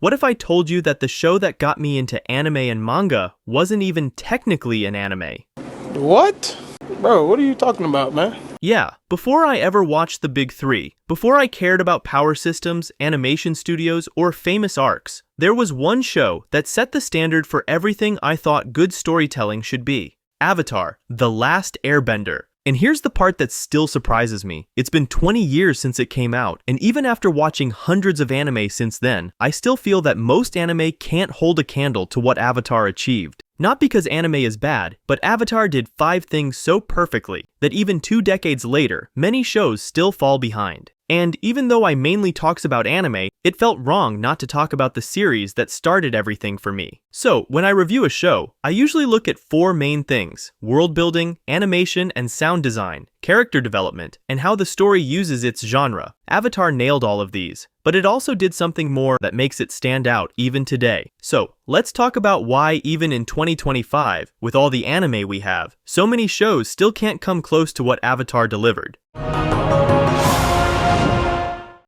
What if I told you that the show that got me into anime and manga wasn't even technically an anime? What? Bro, what are you talking about, man? Yeah, before I ever watched the big three, before I cared about power systems, animation studios, or famous arcs, there was one show that set the standard for everything I thought good storytelling should be. Avatar: The Last Airbender. And here's the part that still surprises me. It's been 20 years since it came out, and even after watching hundreds of anime since then, I still feel that most anime can't hold a candle to what Avatar achieved. Not because anime is bad, but Avatar did 5 things so perfectly that even 2 decades later, many shows still fall behind. And even though I mainly talks about anime, it felt wrong not to talk about the series that started everything for me. So, when I review a show, I usually look at 4 main things: world building, animation and sound design, character development, and how the story uses its genre. Avatar nailed all of these, but it also did something more that makes it stand out even today. So, let's talk about why even in 2025, with all the anime we have, so many shows still can't come close to what Avatar delivered.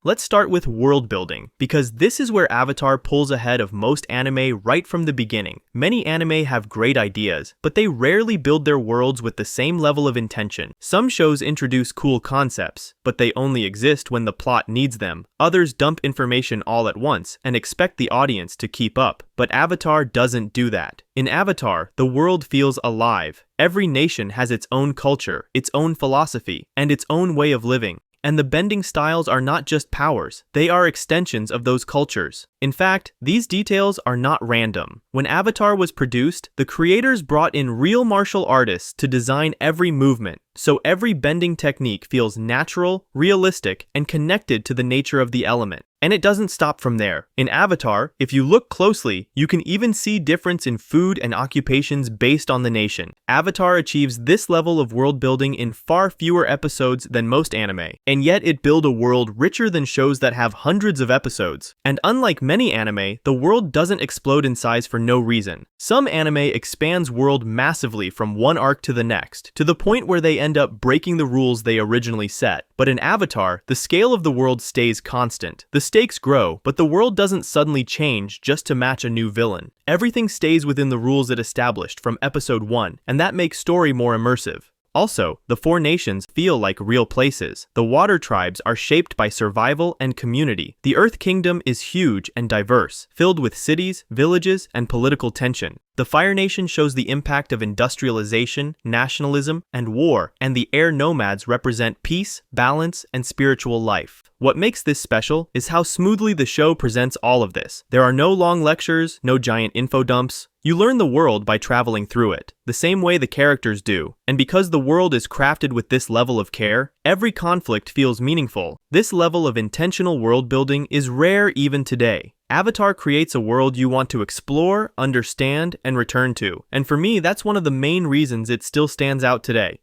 Let's start with world building, because this is where Avatar pulls ahead of most anime right from the beginning. Many anime have great ideas, but they rarely build their worlds with the same level of intention. Some shows introduce cool concepts, but they only exist when the plot needs them. Others dump information all at once and expect the audience to keep up. But Avatar doesn't do that. In Avatar, the world feels alive. Every nation has its own culture, its own philosophy, and its own way of living. And the bending styles are not just powers, they are extensions of those cultures. In fact, these details are not random. When Avatar was produced, the creators brought in real martial artists to design every movement, so every bending technique feels natural, realistic, and connected to the nature of the element. And it doesn't stop from there. In Avatar, if you look closely, you can even see difference in food and occupations based on the nation. Avatar achieves this level of world building in far fewer episodes than most anime, and yet it builds a world richer than shows that have hundreds of episodes. And unlike many anime, the world doesn't explode in size for no reason. Some anime expands world massively from one arc to the next, to the point where they end up breaking the rules they originally set. But in Avatar, the scale of the world stays constant. The stakes grow, but the world doesn't suddenly change just to match a new villain. Everything stays within the rules it established from episode 1, and that makes story more immersive. Also, the 4 nations feel like real places. The water tribes are shaped by survival and community. The Earth Kingdom is huge and diverse, filled with cities, villages, and political tension. The Fire Nation shows the impact of industrialization, nationalism, and war, and the Air Nomads represent peace, balance, and spiritual life. What makes this special is how smoothly the show presents all of this. There are no long lectures, no giant info dumps. You learn the world by traveling through it, the same way the characters do. And because the world is crafted with this level of care, every conflict feels meaningful. This level of intentional world building is rare even today. Avatar creates a world you want to explore, understand, and return to. And for me, that's one of the main reasons it still stands out today.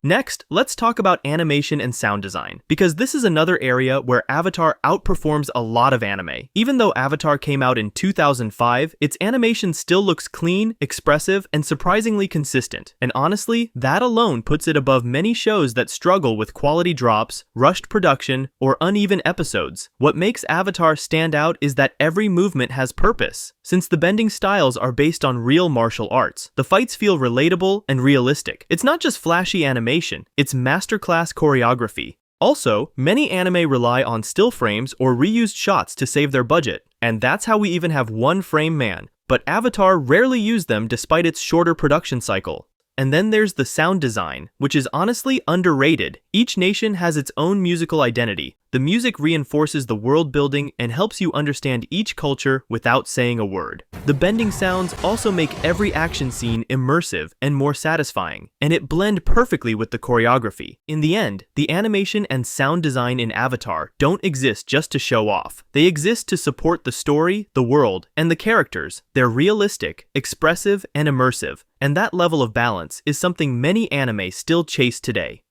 Next, let's talk about animation and sound design, because this is another area where Avatar outperforms a lot of anime. Even though Avatar came out in 2005, its animation still looks clean, expressive, and surprisingly consistent. And honestly, that alone puts it above many shows that struggle with quality drops, rushed production, or uneven episodes. What makes Avatar stand out is that every movement has purpose. Since the bending styles are based on real martial arts, the fights feel relatable and realistic. It's not just flashy animation, it's masterclass choreography. Also, many anime rely on still frames or reused shots to save their budget, and that's how we even have one frame man. But Avatar rarely used them despite its shorter production cycle. And then there's the sound design, which is honestly underrated. Each nation has its own musical identity. The music reinforces the world building and helps you understand each culture without saying a word. The bending sounds also make every action scene immersive and more satisfying, and it blend perfectly with the choreography. In the end, the animation and sound design in Avatar don't exist just to show off. They exist to support the story, the world, and the characters. They're realistic, expressive, and immersive, and that level of balance is something many anime still chase today.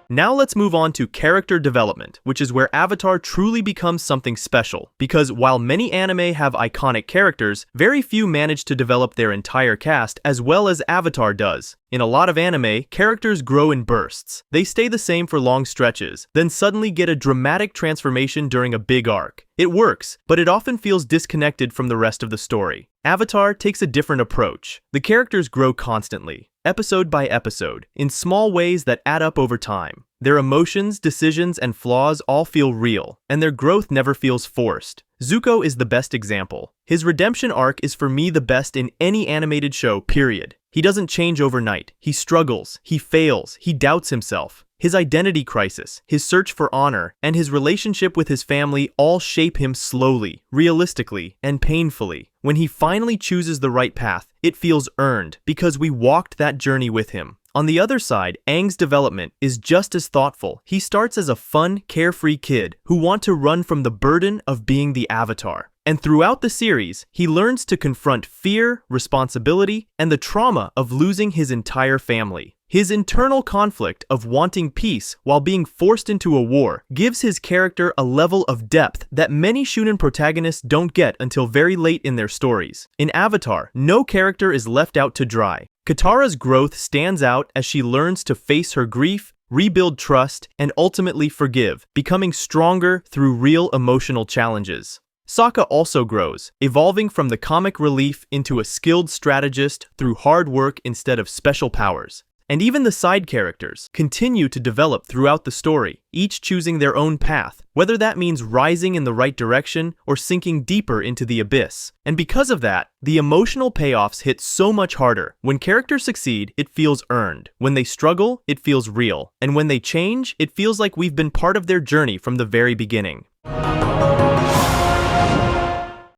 Now let's move on to character development, which is where Avatar truly becomes something special, because while many anime have iconic characters, very few manage to develop their entire cast as well as Avatar does. In a lot of anime, characters grow in bursts. They stay the same for long stretches, then suddenly get a dramatic transformation during a big arc. It works, but it often feels disconnected from the rest of the story. Avatar takes a different approach. The characters grow constantly, episode by episode, in small ways that add up over time. Their emotions, decisions, and flaws all feel real, and their growth never feels forced. Zuko is the best example. His redemption arc is for me the best in any animated show, period. He doesn't change overnight. He struggles, he fails, he doubts himself. His identity crisis, his search for honor, and his relationship with his family all shape him slowly, realistically, and painfully. When he finally chooses the right path, it feels earned because we walked that journey with him. On the other side, Aang's development is just as thoughtful. He starts as a fun, carefree kid who wants to run from the burden of being the Avatar. And throughout the series, he learns to confront fear, responsibility, and the trauma of losing his entire family. His internal conflict of wanting peace while being forced into a war gives his character a level of depth that many shonen protagonists don't get until very late in their stories. In Avatar, no character is left out to dry. Katara's growth stands out as she learns to face her grief, rebuild trust, and ultimately forgive, becoming stronger through real emotional challenges. Sokka also grows, evolving from the comic relief into a skilled strategist through hard work instead of special powers. And even the side characters continue to develop throughout the story, each choosing their own path, whether that means rising in the right direction or sinking deeper into the abyss. And because of that, the emotional payoffs hit so much harder. When characters succeed, it feels earned. When they struggle, it feels real. And when they change, it feels like we've been part of their journey from the very beginning.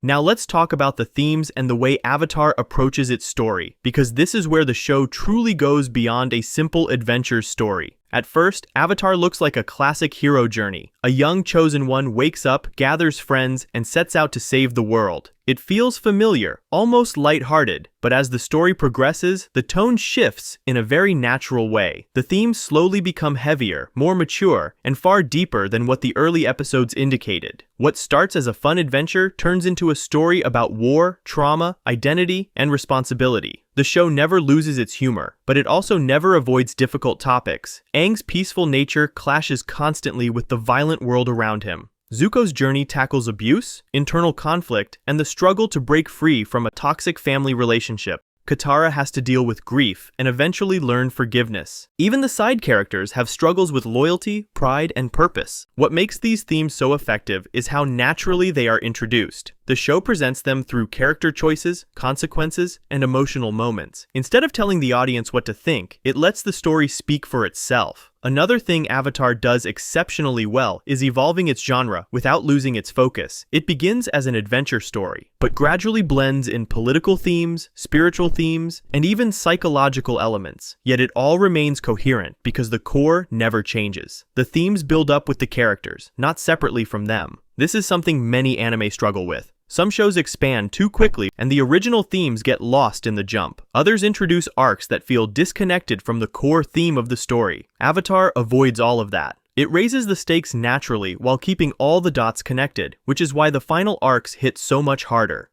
Now let's talk about the themes and the way Avatar approaches its story, because this is where the show truly goes beyond a simple adventure story. At first, Avatar looks like a classic hero journey. A young chosen one wakes up, gathers friends, and sets out to save the world. It feels familiar, almost lighthearted, but as the story progresses, the tone shifts in a very natural way. The themes slowly become heavier, more mature, and far deeper than what the early episodes indicated. What starts as a fun adventure turns into a story about war, trauma, identity, and responsibility. The show never loses its humor, but it also never avoids difficult topics. Aang's peaceful nature clashes constantly with the violent world around him. Zuko's journey tackles abuse, internal conflict, and the struggle to break free from a toxic family relationship. Katara has to deal with grief and eventually learn forgiveness. Even the side characters have struggles with loyalty, pride, and purpose. What makes these themes so effective is how naturally they are introduced. The show presents them through character choices, consequences, and emotional moments. Instead of telling the audience what to think, it lets the story speak for itself. Another thing Avatar does exceptionally well is evolving its genre without losing its focus. It begins as an adventure story, but gradually blends in political themes, spiritual themes, and even psychological elements. Yet it all remains coherent because the core never changes. The themes build up with the characters, not separately from them. This is something many anime struggle with. Some shows expand too quickly and the original themes get lost in the jump. Others introduce arcs that feel disconnected from the core theme of the story. Avatar avoids all of that. It raises the stakes naturally while keeping all the dots connected, which is why the final arcs hit so much harder.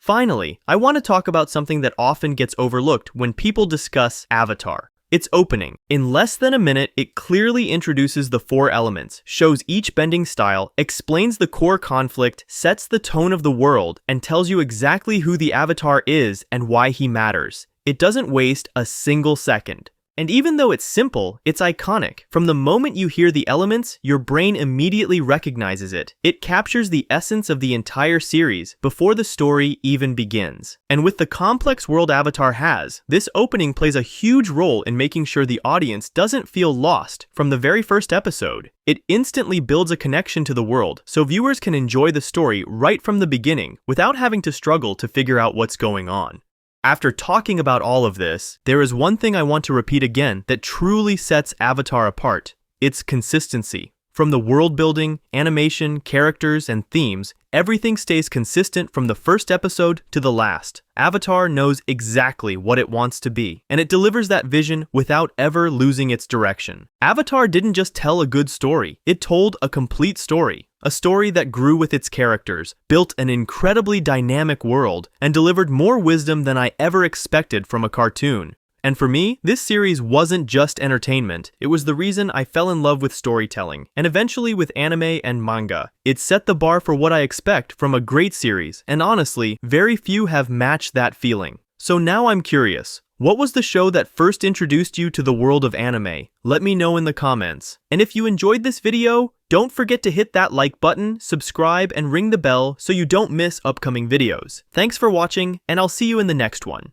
Finally, I want to talk about something that often gets overlooked when people discuss Avatar. Its opening. In less than a minute, it clearly introduces the four elements, shows each bending style, explains the core conflict, sets the tone of the world, and tells you exactly who the Avatar is and why he matters. It doesn't waste a single second. And even though it's simple, it's iconic. From the moment you hear the elements, your brain immediately recognizes it. It captures the essence of the entire series before the story even begins. And with the complex world Avatar has, this opening plays a huge role in making sure the audience doesn't feel lost from the very first episode. It instantly builds a connection to the world, so viewers can enjoy the story right from the beginning without having to struggle to figure out what's going on. After talking about all of this, there is one thing I want to repeat again that truly sets Avatar apart. Its consistency. From the world building, animation, characters, and themes, everything stays consistent from the first episode to the last. Avatar knows exactly what it wants to be, and it delivers that vision without ever losing its direction. Avatar didn't just tell a good story, it told a complete story. A story that grew with its characters, built an incredibly dynamic world, and delivered more wisdom than I ever expected from a cartoon. And for me, this series wasn't just entertainment, it was the reason I fell in love with storytelling, and eventually with anime and manga. It set the bar for what I expect from a great series, and honestly, very few have matched that feeling. So now I'm curious, what was the show that first introduced you to the world of anime? Let me know in the comments. And if you enjoyed this video, don't forget to hit that like button, subscribe, and ring the bell so you don't miss upcoming videos. Thanks for watching, and I'll see you in the next one.